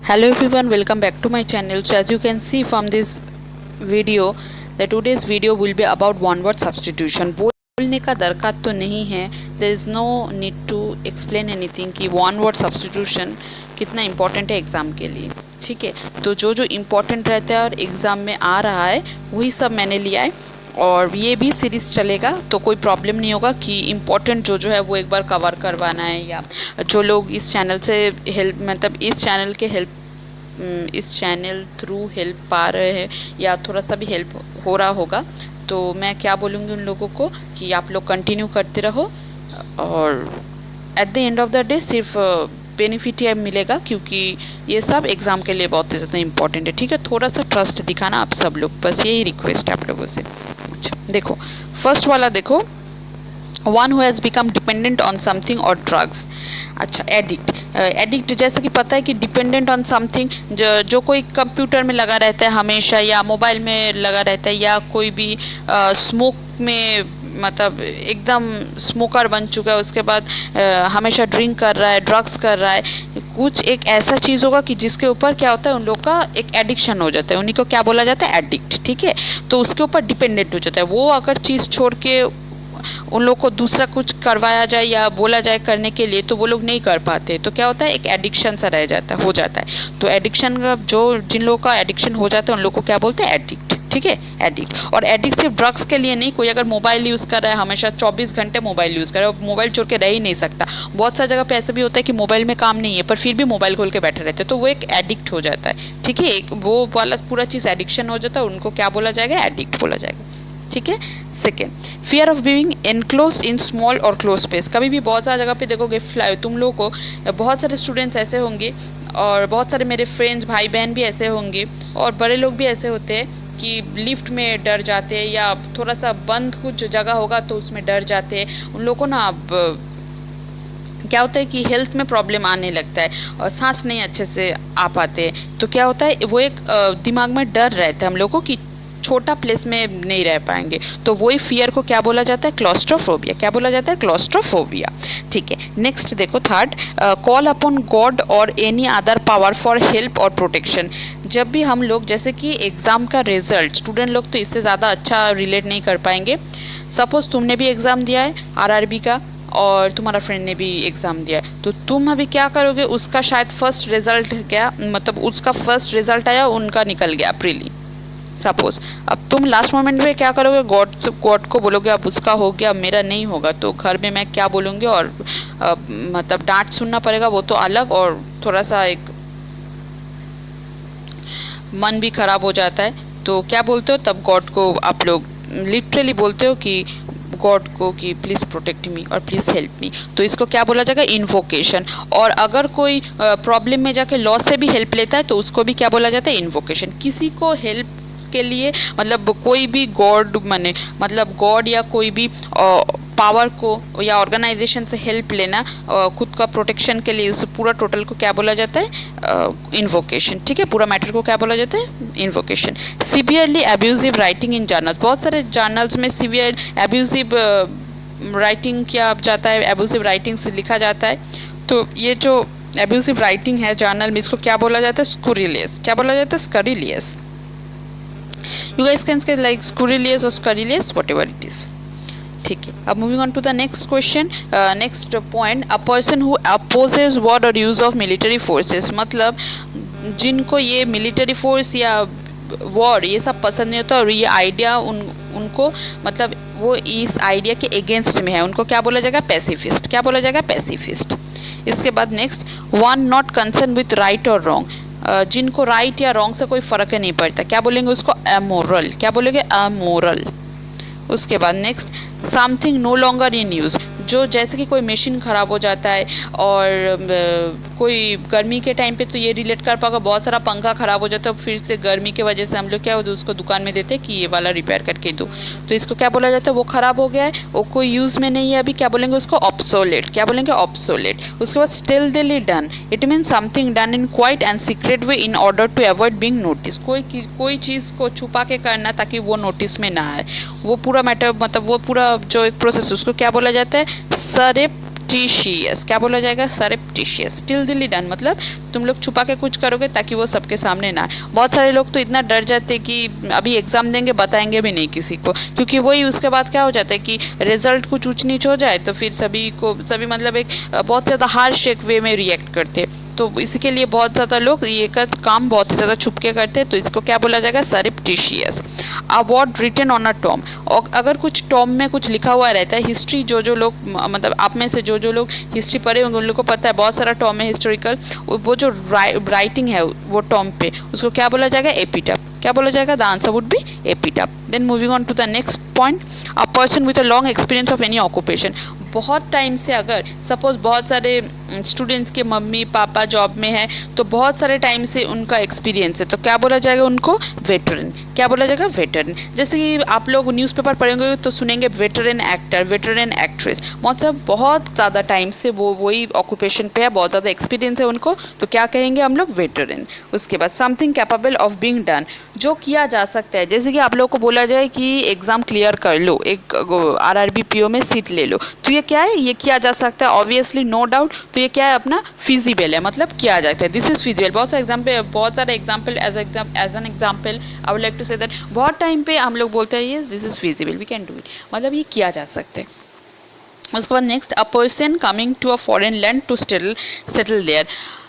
Hello everyone, welcome back to my channel. So as you can see from this video, that today's video will be about one word substitution. बोलने का दरकार तो नहीं है, there is no need to explain anything कि one word substitution कितना important है exam के लिए. ठीक है, तो जो जो इम्पोर्टेंट रहता है और एग्ज़ाम में आ रहा है वही सब मैंने लिया है और ये भी सीरीज़ चलेगा, तो कोई प्रॉब्लम नहीं होगा कि इम्पोर्टेंट जो है वो एक बार कवर करवाना है. या जो लोग इस चैनल से हेल्प मतलब इस चैनल थ्रू हेल्प पा रहे हैं या थोड़ा सा भी हेल्प हो रहा होगा, तो मैं क्या बोलूँगी उन लोगों को कि आप लोग कंटिन्यू करते रहो और at the end of the day सिर्फ बेनिफिट ही मिलेगा, क्योंकि ये सब एग्ज़ाम के लिए बहुत ही ज़्यादा इंपॉर्टेंट है. ठीक है, थोड़ा सा ट्रस्ट दिखाना आप सब लोग, बस यही रिक्वेस्ट है आप लोगों से. अच्छा देखो, फर्स्ट वाला देखो, one who has become dependent on something और ड्रग्स. अच्छा, एडिक्ट जैसे कि पता है कि डिपेंडेंट ऑन समथिंग जो कोई कंप्यूटर में लगा रहता है हमेशा या मोबाइल में लगा रहता है या कोई भी स्मोक में मतलब एकदम स्मोकर बन चुका है, उसके बाद हमेशा ड्रिंक कर रहा है, ड्रग्स कर रहा है, कुछ एक ऐसा चीज़ होगा कि जिसके ऊपर क्या होता है उन लोग का एक एडिक्शन हो जाता है, उन्हीं को क्या बोला जाता है, एडिक्ट. ठीक है, तो उसके ऊपर डिपेंडेंट हो जाता है. वो अगर चीज़ छोड़ के उन लोग को दूसरा कुछ करवाया जाए या बोला जाए करने के लिए तो वो लोग नहीं कर पाते, तो क्या होता है एक एडिक्शन सा रह जाता है, हो जाता है. तो एडिक्शन का जिन लोगों का एडिक्शन हो जाता है उन लोग को क्या बोलते हैं, एडिक्ट. ठीक है, एडिक्ट. और एडिक्ट सिर्फ ड्रग्स के लिए नहीं, कोई अगर मोबाइल यूज़ कर रहा है हमेशा 24 घंटे मोबाइल यूज़ कर रहा है, मोबाइल छोड़ के रह ही नहीं सकता. बहुत सारी जगह पे ऐसा भी होता है कि मोबाइल में काम नहीं है पर फिर भी मोबाइल खोल के बैठे रहते हैं, तो वो एक एडिक्ट हो जाता है. ठीक है, वो वाला पूरा चीज़ एडिक्शन हो जाता है, उनको क्या बोला जाएगा, एडिक्ट बोला जाएगा. ठीक है. Second, fear of being enclosed in small और क्लोज स्पेस. कभी भी बहुत सारी जगह पे देखोगे तुम लोगों को बहुत सारे स्टूडेंट्स ऐसे होंगे और बहुत सारे मेरे फ्रेंड्स भाई बहन भी ऐसे होंगे और बड़े लोग भी ऐसे होते हैं कि लिफ्ट में डर जाते हैं या थोड़ा सा बंद कुछ जगह होगा तो उसमें डर जाते हैं. उन लोगों को ना अब क्या होता है कि हेल्थ में प्रॉब्लम आने लगता है और सांस नहीं अच्छे से आ पाते, तो क्या होता है वो एक दिमाग में डर रहता है हम लोगों को कि छोटा प्लेस में नहीं रह पाएंगे, तो वही फियर को क्या बोला जाता है, क्लॉस्ट्रोफोबिया. क्या बोला जाता है, क्लॉस्ट्रोफोबिया. ठीक है, नेक्स्ट देखो थर्ड, कॉल अपॉन गॉड और any other power for help और प्रोटेक्शन. जब भी हम लोग जैसे कि एग्ज़ाम का रिजल्ट, स्टूडेंट लोग तो इससे ज़्यादा अच्छा रिलेट नहीं कर पाएंगे. सपोज़ तुमने भी एग्ज़ाम दिया है आरआरबी का और तुम्हारा फ्रेंड ने भी एग्ज़ाम दिया है, तो तुम अभी क्या करोगे, उसका शायद फर्स्ट रिज़ल्ट गया, मतलब उसका फर्स्ट रिज़ल्ट आया, उनका निकल गया प्रीली सपोज. अब तुम लास्ट मोमेंट में क्या करोगे, गॉड को बोलोगे अब उसका हो गया मेरा नहीं होगा, तो घर में मैं क्या बोलूँगी और मतलब डांट सुनना पड़ेगा, वो तो अलग, और थोड़ा सा एक मन भी खराब हो जाता है. तो क्या बोलते हो तब, गॉड को आप लोग लिटरली बोलते हो कि गॉड को कि प्लीज़ प्रोटेक्ट मी और प्लीज़ हेल्प मी, तो इसको क्या बोला जाएगा, इन्वोकेशन. और अगर कोई प्रॉब्लम में जाके लॉ से भी हेल्प लेता है तो उसको भी क्या बोला जाता है, इन्वोकेशन. किसी को हेल्प के लिए मतलब कोई भी गॉड माने मतलब गॉड या कोई भी पावर को या ऑर्गेनाइजेशन से हेल्प लेना खुद का प्रोटेक्शन के लिए, उस पूरा टोटल को क्या बोला जाता है, इन्वोकेशन. ठीक है, पूरा मैटर को क्या बोला जाता है, invocation. Severely abusive writing in journal. बहुत सारे जर्नल्स में सिवियर एब्यूजिव राइटिंग किया जाता है, एब्यूजिव राइटिंग से लिखा जाता है. तो ये जो एब्यूजिव राइटिंग है जर्नल में, इसको क्या बोला जाता है, स्कुरिलियस. क्या बोला जाता है, स्कुरिलियस. You guys can say like scurrilous or scurrilous, whatever it is. ठीक है, अब moving on to the next question. Next point, a person who opposes war और यूज़ ऑफ मिलिट्री फोर्सेस. मतलब जिनको ये मिलिट्री फोर्स या वॉर ये सब पसंद नहीं होता और ये आइडिया उनको मतलब वो इस आइडिया के अगेंस्ट में है, उनको क्या बोला जाएगा, पैसिफिस्ट. क्या बोला जाएगा, पैसिफिस्ट. इसके बाद next, one not concern with right और रॉन्ग. जिनको राइट या रॉन्ग से कोई फ़र्क नहीं पड़ता, क्या बोलेंगे उसको, अमोरल. क्या बोलेंगे, अमोरल. उसके बाद next, something no longer in use. जो जैसे कि कोई मशीन ख़राब हो जाता है और कोई गर्मी के टाइम पे तो ये रिलेट कर पाएगा, बहुत सारा पंखा ख़राब हो जाता है, फिर से गर्मी की वजह से हम लोग क्या होता है उसको दुकान में देते हैं कि ये वाला रिपेयर करके दो, तो इसको क्या बोला जाता है, वो ख़राब हो गया है, वो कोई यूज़ में नहीं है अभी, क्या बोलेंगे उसको, ऑब्सोलेट. क्या बोलेंगे, ऑब्सोलेट. उसके बाद stealthily done. It mean something done in quiet and secret way in order to avoid being notice. कोई चीज़ को छुपा के करना ताकि वो नोटिस में ना आए, वो पूरा मैटर मतलब वो पूरा जो एक प्रोसेस उसको क्या बोला जाता है, सरप्टिशियस, क्या बोला जाएगा? सरप्टिशियस, स्टिल्थीली डन, मतलब तुम लोग छुपा के कुछ करोगे ताकि वो सबके सामने ना आए। बहुत सारे लोग तो इतना डर जाते हैं कि अभी एग्ज़ाम देंगे बताएंगे भी नहीं किसी को, क्योंकि वही उसके बाद क्या हो जाता है कि रिजल्ट कुछ ऊंच नीच हो जाए तो फिर सभी मतलब एक बहुत ज़्यादा हार्श एक वे में रिएक्ट करते हैं। तो इसके लिए बहुत ज़्यादा लोग ये काम बहुत ही ज़्यादा छुप के करते हैं, तो इसको क्या बोला जाएगा? Surreptitious. Words written on a tomb, और अगर कुछ टॉम में कुछ लिखा हुआ रहता है, हिस्ट्री जो लोग मतलब आप में से जो लोग हिस्ट्री पढ़े होंगे उन लोग को पता है बहुत सारा टॉम है हिस्टोरिकल, वो जो राइटिंग है वो टॉम पे, उसको क्या बोला जाएगा? एपिटाफ। क्या बोला जाएगा? The answer would be epitaph. Then moving on to the next point, a person with a long experience of any occupation. बहुत टाइम से अगर सपोज बहुत सारे स्टूडेंट्स के मम्मी पापा जॉब में है तो बहुत सारे टाइम से उनका एक्सपीरियंस है, तो क्या बोला जाएगा उनको? वेटरन। क्या बोला जाएगा? वेटरन। जैसे कि आप लोग न्यूज़पेपर पढ़ेंगे तो सुनेंगे वेटरन एक्टर, वेटरन एक्ट्रेस, मतलब बहुत ज़्यादा टाइम से वो वही ऑक्यूपेशन पे है, बहुत ज़्यादा एक्सपीरियंस है उनको, तो क्या कहेंगे हम लोग? वेटरन। उसके बाद something capable of being done, जो किया जा सकता है। जैसे कि आप लोग को बोला जाए कि एग्ज़ाम क्लियर कर लो, एक आरआरबी पीओ में सीट ले लो, तो ये क्या है? ये किया जा सकता है, ऑब्वियसली, नो डाउट। तो ये क्या है? अपना फिजिबल है, मतलब किया जाता है, दिस इज फिजिबल। बहुत सारे example as an example I would like to say that बहुत टाइम पे हम लोग बोलते हैं yes this is feasible, we can do it, मतलब ये किया जा सकता है। उसके बाद next, a person coming to a foreign land to settle there.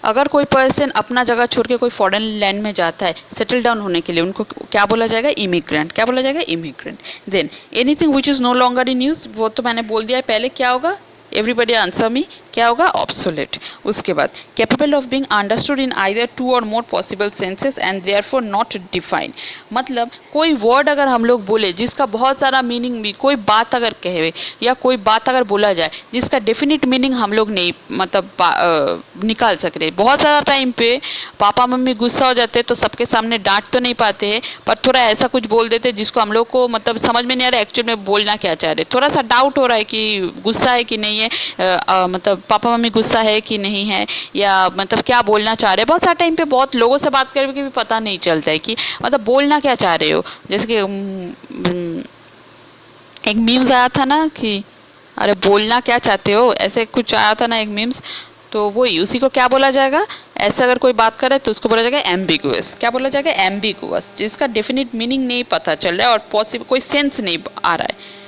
अगर कोई पर्सन अपना जगह छोड़ के कोई फॉरेन लैंड में जाता है सेटल डाउन होने के लिए, उनको क्या बोला जाएगा? इमिग्रेंट। क्या बोला जाएगा? Immigrant. Then anything which is no longer in use, वो तो मैंने बोल दिया है पहले, क्या होगा? एवरीबडी आंसर मी, क्या होगा? ऑब्सोलेट। उसके बाद capable of being understood in either two or more possible senses and therefore not defined, मतलब कोई वर्ड अगर हम लोग बोले जिसका बहुत सारा मीनिंग भी, कोई बात अगर कहे या कोई बात अगर बोला जाए जिसका डेफिनेट मीनिंग हम लोग नहीं मतलब निकाल सक रहे। बहुत ज़्यादा टाइम पे पापा मम्मी गुस्सा हो जाते हैं तो सबके सामने डांट तो नहीं पाते हैं, पर थोड़ा ऐसा कुछ बोल देते जिसको हम लोग को मतलब समझ में नहीं आ रहा एक्चुअल में बोलना क्या चाह रहे, थोड़ा सा डाउट हो रहा है कि गुस्सा है कि नहीं है, मतलब पापा मम्मी गुस्सा है कि नहीं है, या मतलब क्या बोलना चाह रहे हैं। बहुत सारे टाइम पे बहुत लोगों से बात करके भी पता नहीं चलता है कि मतलब बोलना क्या चाह रहे हो। जैसे कि एक मीम्स आया था ना कि अरे बोलना क्या चाहते हो, ऐसे कुछ आया था ना एक मीम्स, तो वही उसी को क्या बोला जाएगा? ऐसे अगर कोई बात करे तो उसको बोला जाएगा एम्बिगुअस। क्या बोला जाएगा? एम्बिगुअस, जिसका डेफिनेट मीनिंग नहीं पता चल रहा है और पॉसिबल कोई सेंस नहीं आ रहा है,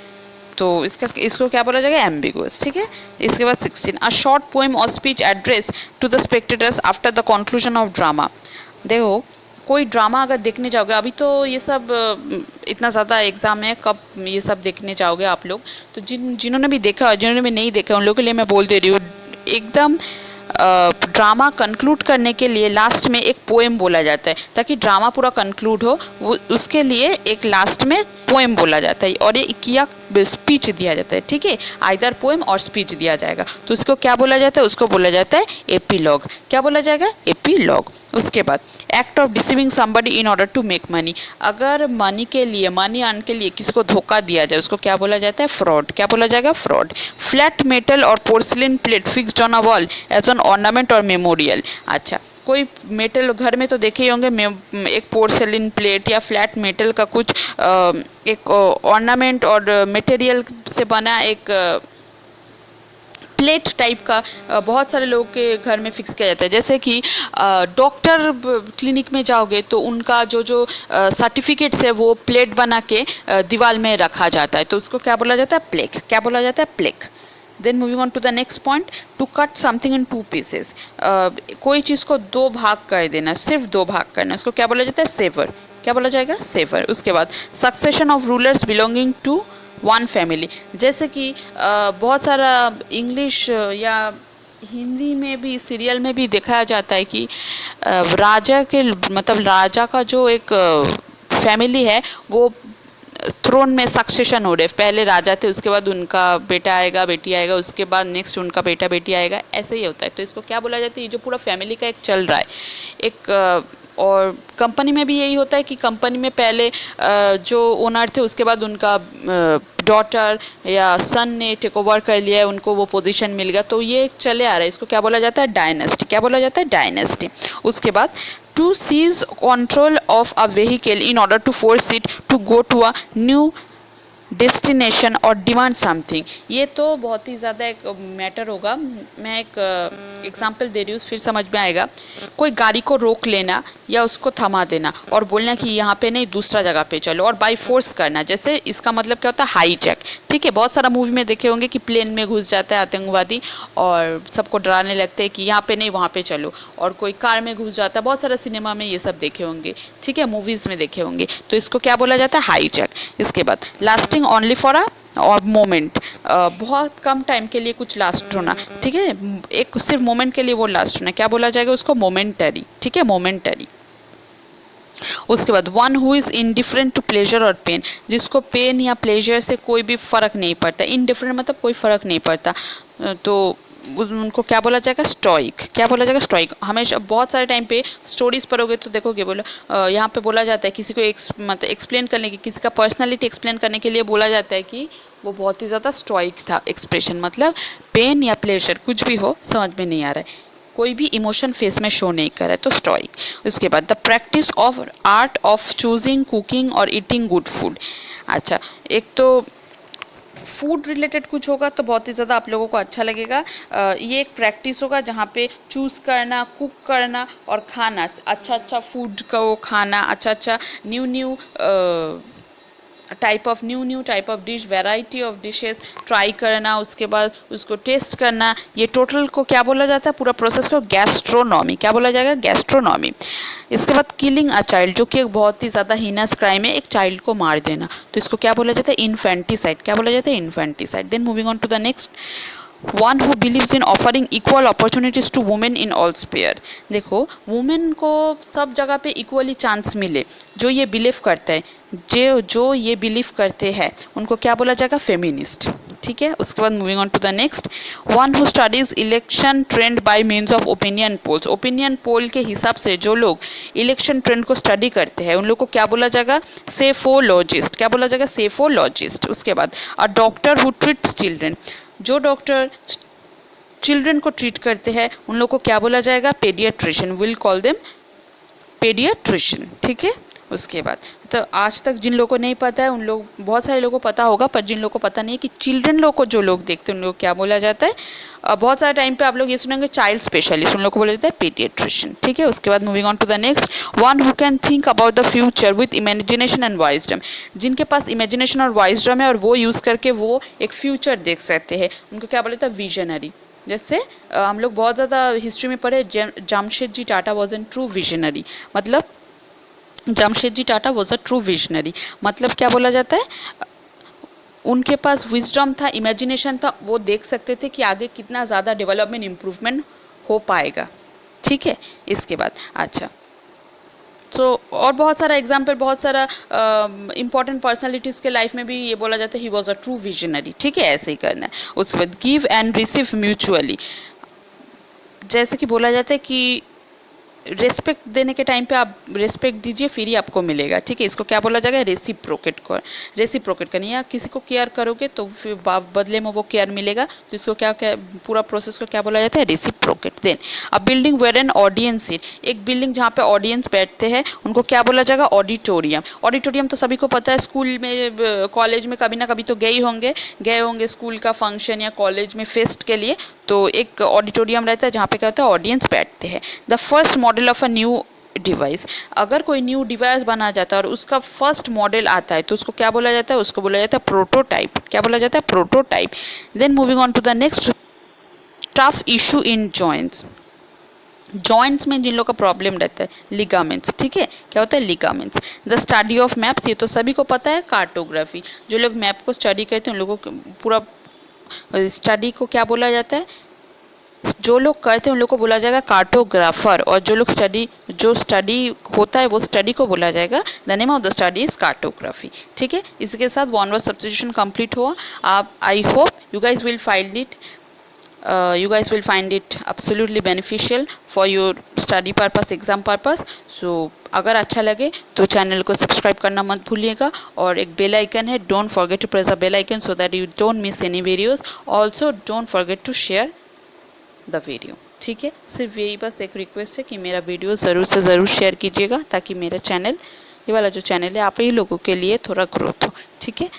तो इसको क्या बोला जाएगा? एम्बिगुअस। ठीक है। इसके बाद 16, अ शॉर्ट पोएम और speech address to the spectators after the conclusion of drama. देखो कोई ड्रामा अगर देखने जाओगे, अभी तो ये सब इतना ज़्यादा एग्ज़ाम है, कब ये सब देखने जाओगे आप लोग, तो जिन्होंने भी देखा और जिन्होंने भी नहीं देखा उन लोगों के लिए मैं बोल दे रही हूँ, एकदम ड्रामा कंक्लूड करने के लिए लास्ट में एक पोएम बोला जाता है, ताकि ड्रामा पूरा कंक्लूड हो, वो उसके लिए एक लास्ट में पोएम बोला जाता है और ये किया स्पीच दिया जाता है। ठीक है, आइदर पोएम और स्पीच दिया जाएगा, तो उसको क्या बोला जाता है? उसको बोला जाता है एपीलॉग। क्या बोला जाएगा? एपीलॉग। उसके बाद act of deceiving somebody in order to make money, अगर मनी के लिए, मनी अर्न के लिए किसी को धोखा दिया जाए उसको क्या बोला जाता है? फ्रॉड। क्या बोला जाएगा? फ्रॉड। फ्लैट मेटल और porcelain plate fixed on a wall as an ornament और मेमोरियल। अच्छा, कोई मेटल घर में तो देखे ही होंगे, एक पोर्सेलिन प्लेट या फ्लैट मेटल का कुछ एक ऑर्नामेंट और मटेरियल से बना एक प्लेट टाइप का बहुत सारे लोगों के घर में फिक्स किया जाता है। जैसे कि डॉक्टर क्लिनिक में जाओगे तो उनका जो सर्टिफिकेट्स है वो प्लेट बना के दीवार में रखा जाता है, तो उसको क्या बोला जाता है? प्लेक। क्या बोला जाता है? Plaque. Then moving on to the next point, to cut something in 2 pieces, कोई चीज़ को 2 भाग कर देना, सिर्फ 2 भाग करना, उसको क्या बोला जाता है? सेवर। क्या बोला जाएगा? सेवर। उसके बाद succession of rulers belonging to 1 family, जैसे कि बहुत सारा इंग्लिश या हिंदी में भी सीरियल में भी दिखाया जाता है कि राजा के मतलब राजा का जो एक फैमिली है वो थ्रोन में सक्सेशन हो रहे, पहले राजा थे, उसके बाद उनका बेटा आएगा, बेटी आएगा, उसके बाद नेक्स्ट उनका बेटा बेटी आएगा, ऐसे ही होता है। तो इसको क्या बोला जाता है? ये जो पूरा फैमिली का एक चल रहा है एक और कंपनी में भी यही होता है कि कंपनी में पहले जो ओनर थे उसके बाद उनका डॉटर या सन ने टेक ओवर कर लिया है, उनको वो पोजीशन मिल गया, तो ये चले आ रहा है, इसको क्या बोला जाता है? डायनेस्टी। क्या बोला जाता है? डायनेस्टी। उसके बाद to seize control of a vehicle in order to force it to go to a new destination और डिमांड समथिंग, ये तो बहुत ही ज़्यादा एक मैटर होगा। मैं एक एग्जांपल दे रही हूँ, फिर समझ में आएगा। कोई गाड़ी को रोक लेना या उसको थमा देना और बोलना कि यहाँ पे नहीं दूसरा जगह पे चलो, और बाई फोर्स करना, जैसे इसका मतलब क्या होता है, हाईजैक। ठीक है, बहुत सारा मूवी में देखे होंगे कि प्लेन में घुस जाता है आतंकवादी और सबको डराने लगते हैं कि यहाँ पे नहीं वहाँ पे चलो, और कोई कार में घुस जाता है। बहुत सारा सिनेमा में ये सब देखे होंगे, ठीक है, मूवीज़ में देखे होंगे। तो इसको क्या बोला जाता है, हाईजैक। इसके बाद लास्टिंग ओनली फॉर अ और मोमेंट, बहुत कम टाइम के लिए कुछ लास्ट होना, ठीक है, एक सिर्फ मोमेंट के लिए वो लास्ट होना, क्या बोला जाएगा उसको, मोमेंटरी। ठीक है, मोमेंटरी। उसके बाद one who is indifferent to pleasure और पेन, जिसको पेन या प्लेजर से कोई भी फ़र्क नहीं पड़ता। इनडिफरेंट मतलब कोई फ़र्क नहीं पड़ता, तो उनको क्या बोला जाएगा, स्टोइक। क्या बोला जाएगा, स्टोइक। हमेशा बहुत सारे टाइम पे स्टोरीज पढ़ोगे तो देखोगे, बोलो यहाँ पे बोला जाता है किसी को मतलब एक्सप्लेन करने की, किसी का पर्सनालिटी एक्सप्लेन करने के लिए बोला जाता है कि वो बहुत ही ज़्यादा स्टोइक था। एक्सप्रेशन मतलब पेन या प्लेजर कुछ भी हो, समझ में नहीं आ रहा है, कोई भी इमोशन फेस में शो नहीं कर रहा है, तो स्टोइक। उसके बाद the practice of art of choosing, cooking और ईटिंग गुड फूड। अच्छा, एक तो फूड रिलेटेड कुछ होगा तो बहुत ही ज़्यादा आप लोगों को अच्छा लगेगा। ये एक प्रैक्टिस होगा जहाँ पे चूज़ करना, कुक करना और खाना, अच्छा अच्छा फूड को खाना, अच्छा अच्छा new new type of dish, variety of dishes try करना, उसके बाद उसको टेस्ट करना, ये टोटल को क्या बोला जाता है, पूरा प्रोसेस को गैस्ट्रोनॉमी। क्या बोला जाएगा, गैस्ट्रोनॉमी। इसके बाद किलिंग अ चाइल्ड, जो कि एक बहुत ही ज़्यादा हीनस क्राइम है, एक चाइल्ड को मार देना, तो इसको क्या बोला जाता है, इन्फेंटिसाइड। क्या बोला जाता है, infanticide. Then moving on to the next, one who believes in offering equal opportunities to women in all sphere. देखो, वुमेन को सब जगह पे इक्वली चांस मिले, जो ये बिलीव करते हैं, जो ये बिलीव करते हैं उनको क्या बोला जाएगा, फेमिनिस्ट। ठीक है, उसके बाद moving on to the next, one who studies election trend by means of opinion polls. Opinion poll के हिसाब से जो लोग इलेक्शन ट्रेंड को स्टडी करते हैं उन लोग को क्या बोला जाएगा, सेफोलॉजिस्ट। क्या बोला जाएगा, सेफोलॉजिस्ट। उसके बाद a doctor who treats children, जो डॉक्टर चिल्ड्रन को ट्रीट करते हैं उन लोग को क्या बोला जाएगा, paediatrician. Will call them paediatrician. ठीक है, उसके बाद तो आज तक जिन लोगों को नहीं पता है उन लोग, बहुत सारे लोगों को पता होगा, पर जिन लोगों को पता नहीं है कि चिल्ड्रन लोग को जो लोग देखते हैं उन लोग को क्या बोला जाता है, बहुत सारे टाइम पे आप लोग ये सुनेंगे चाइल्ड स्पेशलिस्ट, उन लोग को बोला जाता है पेडियाट्रिशियन। ठीक है, उसके बाद moving on to the next, one who can think about the future with imagination and wisdom, जिनके पास इमेजिनेशन और वाइजडम है और वो यूज़ करके वो एक फ्यूचर देख सकते हैं, उनको क्या बोला जाता है, विजनरी। जैसे हम लोग बहुत ज़्यादा हिस्ट्री में पढ़े, Jamshedji Tata was an true visionary, मतलब Jamshedji Tata was a true visionary, मतलब क्या बोला जाता है, उनके पास विजडम था, इमेजिनेशन था, वो देख सकते थे कि आगे कितना ज़्यादा डेवलपमेंट इम्प्रूवमेंट हो पाएगा। ठीक है, इसके बाद अच्छा, तो और बहुत सारा एग्जाम्पल, बहुत सारा इंपॉर्टेंट पर्सनालिटीज़ के लाइफ में भी ये बोला जाता है he was a true visionary. ठीक है, ऐसे ही करना है। उसके बाद गिव एंड रिसीव म्यूचुअली, जैसे कि बोला जाता है कि रेस्पेक्ट देने के टाइम पे आप रेस्पेक्ट दीजिए फिर ही आपको मिलेगा। ठीक है, इसको क्या बोला जाएगा, रेसिप्रोकेट कर, रेसिप्रोकेट करनी, या किसी को केयर करोगे तो फिर बदले में वो केयर मिलेगा, तो इसको क्या क्या पूरा प्रोसेस को क्या बोला जाता है, रेसिप्रोकेट। देन अब building where an audience sit, एक बिल्डिंग जहाँ पे ऑडियंस बैठते हैं उनको क्या बोला जाएगा, ऑडिटोरियम। ऑडिटोरियम तो सभी को पता है, स्कूल में कॉलेज में कभी ना कभी तो गए होंगे स्कूल का फंक्शन या कॉलेज में फेस्ट के लिए, तो एक ऑडिटोरियम रहता है जहाँ पे क्या होता है, ऑडियंस बैठते हैं। The first model of a new device, अगर कोई न्यू डिवाइस बना जाता है और उसका फर्स्ट मॉडल आता है तो उसको क्या बोला जाता है, उसको बोला जाता है प्रोटोटाइप। क्या बोला जाता है, prototype. Then moving on to the next, tough issue in joints, joints में जिन लोग का प्रॉब्लम रहता है, लिगामेंट्स। ठीक है, क्या होता है, ligaments. The study of maps, ये तो सभी को पता है, कार्टोग्राफी, जो लोग मैप को स्टडी करते हैं उन लोगों को पूरा स्टडी को क्या बोला जाता है, जो लोग करते हैं उन लोग को बोला जाएगा कार्टोग्राफर, और जो लोग जो स्टडी होता है वो स्टडी को बोला जाएगा, the name of the study is cartography. ठीक है, इसके साथ वन वर्ड सब्स्टिट्यूशन कंप्लीट हुआ। आप, I hope you guys will find it absolutely beneficial for your study purpose, exam purpose. So अगर अच्छा लगे तो चैनल को सब्सक्राइब करना मत भूलिएगा, और एक बेल आइकन है, don't forget to press the bell icon so that you don't miss any videos. Also don't forget to share the video. ठीक है, सिर्फ यही बस एक रिक्वेस्ट है कि मेरा वीडियो ज़रूर से ज़रूर शेयर कीजिएगा, ताकि मेरा चैनल, ये वाला जो चैनल है, आप ही लोगों के लिए थोड़ा ग्रोथ हो। ठीक है,